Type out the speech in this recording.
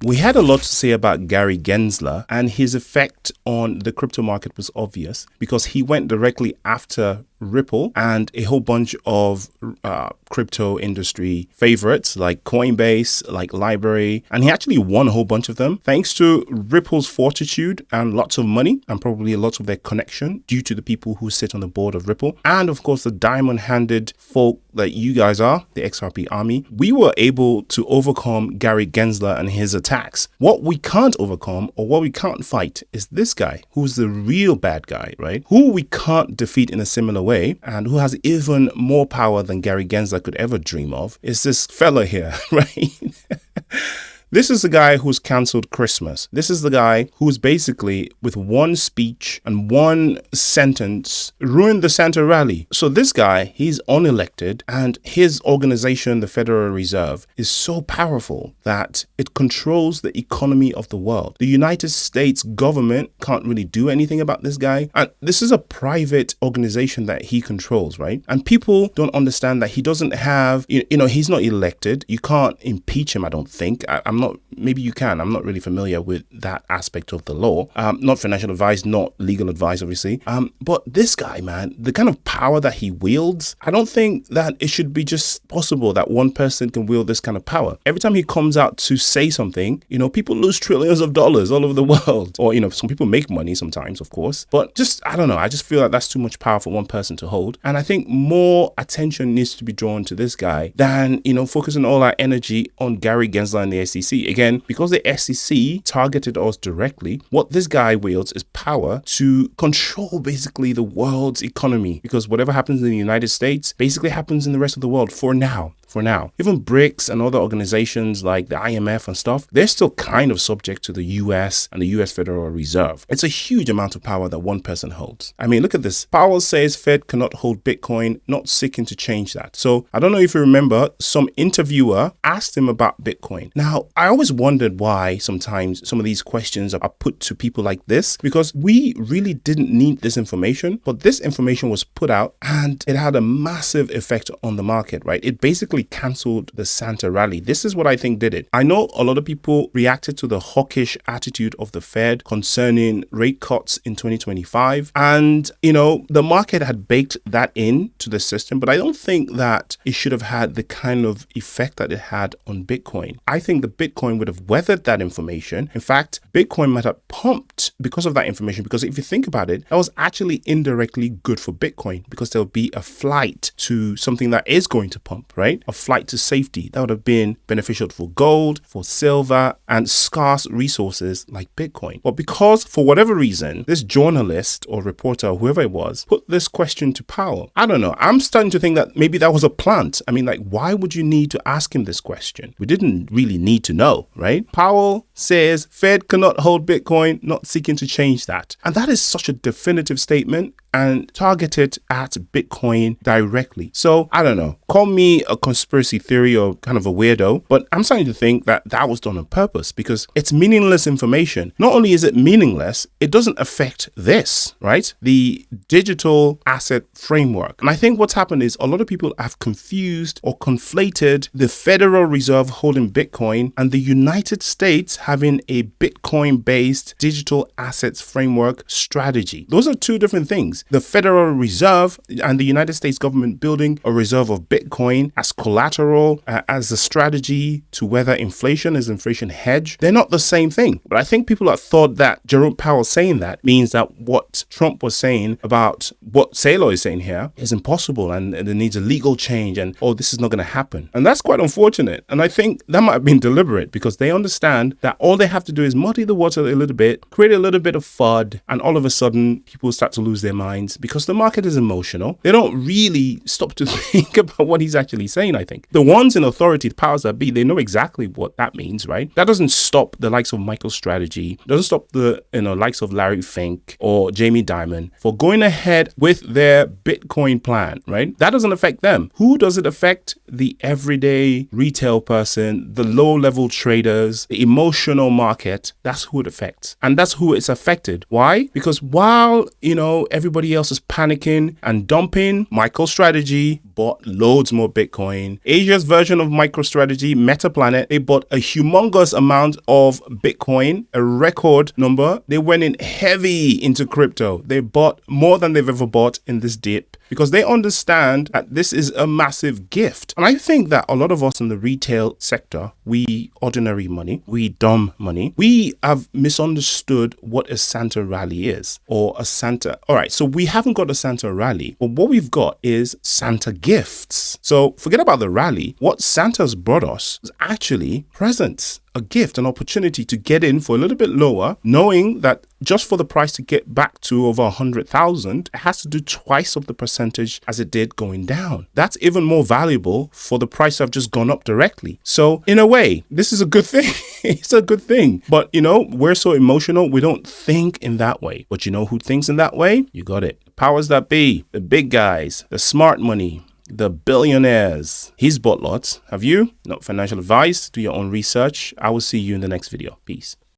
We had a lot to say about Gary Gensler, and his effect on the crypto market was obvious because he went directly after Ripple and a whole bunch of crypto industry favorites like Coinbase, like Library, and he actually won a whole bunch of them thanks to Ripple's fortitude and lots of money and probably lots of their connection due to the people who sit on the board of Ripple. And of course, the diamond-handed folk that you guys are, the XRP army. We were able to overcome Gary Gensler and his attacks. What we can't overcome or what we can't fight is this guy who's the real bad guy, right? Who we can't defeat in a similar way and who has even more power than Gary Gensler could ever dream of is this fella here, right? This is the guy who's cancelled Christmas. This is the guy who's basically, with one speech and one sentence, ruined the Santa rally. So this guy, he's unelected, and his organization, the Federal Reserve, is so powerful that it controls the economy of the world. The United States government can't really do anything about this guy. And this is a private organization that he controls, right? And people don't understand that he doesn't have, he's not elected. You can't impeach him, I don't think. Maybe you can. I'm not really familiar with that aspect of the law. Not financial advice, not legal advice, obviously. But this guy, man, the kind of power that he wields, I don't think that it should be just possible that one person can wield this kind of power. Every time he comes out to say something, people lose trillions of dollars all over the world. Or, some people make money sometimes, of course. But I don't know. I just feel like that's too much power for one person to hold. And I think more attention needs to be drawn to this guy than, focusing all our energy on Gary Gensler and the SEC. Again, because the SEC targeted us directly, what this guy wields is power to control basically the world's economy, because whatever happens in the United States basically happens in the rest of the world for now. Even BRICS and other organizations like the IMF and stuff, they're still kind of subject to the US and the US Federal Reserve. It's a huge amount of power that one person holds. I mean, look at this. Powell says Fed cannot hold Bitcoin, not seeking to change that. So I don't know if you remember, some interviewer asked him about Bitcoin. Now, I always wondered why sometimes some of these questions are put to people like this, because we really didn't need this information, but this information was put out and it had a massive effect on the market, right? It basically cancelled the Santa rally. This is what I think did it. I know a lot of people reacted to the hawkish attitude of the Fed concerning rate cuts in 2025. And, the market had baked that into the system, but I don't think that it should have had the kind of effect that it had on Bitcoin. I think the Bitcoin would have weathered that information. In fact, Bitcoin might have pumped because of that information, because if you think about it, that was actually indirectly good for Bitcoin because there'll be a flight to something that is going to pump, right? A flight to safety. That would have been beneficial for gold, for silver, and scarce resources like Bitcoin. But because, for whatever reason, this journalist or reporter, or whoever it was, put this question to Powell, I don't know. I'm starting to think that maybe that was a plant. I mean, why would you need to ask him this question? We didn't really need to know, right? Powell says Fed cannot hold Bitcoin, not seeking to change that. And that is such a definitive statement and targeted at Bitcoin directly. So I don't know, call me a conspiracy theory or kind of a weirdo, but I'm starting to think that that was done on purpose because it's meaningless information. Not only is it meaningless, it doesn't affect this, right? The digital asset framework. And I think what's happened is a lot of people have confused or conflated the Federal Reserve holding Bitcoin and the United States having a Bitcoin-based digital assets framework strategy. Those are two different things. The Federal Reserve and the United States government building a reserve of Bitcoin as collateral, as a strategy to weather inflation, as inflation hedge, they're not the same thing. But I think people have thought that Jerome Powell saying that means that what Trump was saying about what Saylor is saying here is impossible and there needs a legal change and, this is not going to happen. And that's quite unfortunate. And I think that might have been deliberate because they understand that all they have to do is muddy the water a little bit, create a little bit of FUD, and all of a sudden people start to lose their mind. Because the market is emotional. They don't really stop to think about what he's actually saying, I think. The ones in authority, the powers that be, they know exactly what that means, right? That doesn't stop the likes of MicroStrategy, doesn't stop the likes of Larry Fink or Jamie Dimon for going ahead with their Bitcoin plan, right? That doesn't affect them. Who does it affect? The everyday retail person, the low-level traders, the emotional market. That's who it affects. And that's who it's affected. Why? Because while, everybody everybody else is panicking and dumping, MicroStrategy bought loads more Bitcoin. Asia's version of MicroStrategy, MetaPlanet, they bought a humongous amount of Bitcoin, a record number. They went in heavy into crypto. They bought more than they've ever bought in this dip because they understand that this is a massive gift. And I think that a lot of us in the retail sector, we ordinary money, we dumb money, we have misunderstood what a Santa rally is, or a Santa. All right, so we haven't got a Santa rally, but what we've got is Santa gifts. So forget about the rally. What Santa's brought us is actually presents, a gift, an opportunity to get in for a little bit lower, knowing that just for the price to get back to over 100,000, it has to do twice of the percentage as it did going down. That's even more valuable for the price to have just gone up directly. So in a way, this is a good thing. It's a good thing. But you know, we're so emotional, we don't think in that way. But you know who thinks in that way? You got it. Powers that be, the big guys, the smart money, the billionaires. He's bought lots. Have you? Not financial advice. Do your own research. I will see you in the next video. Peace.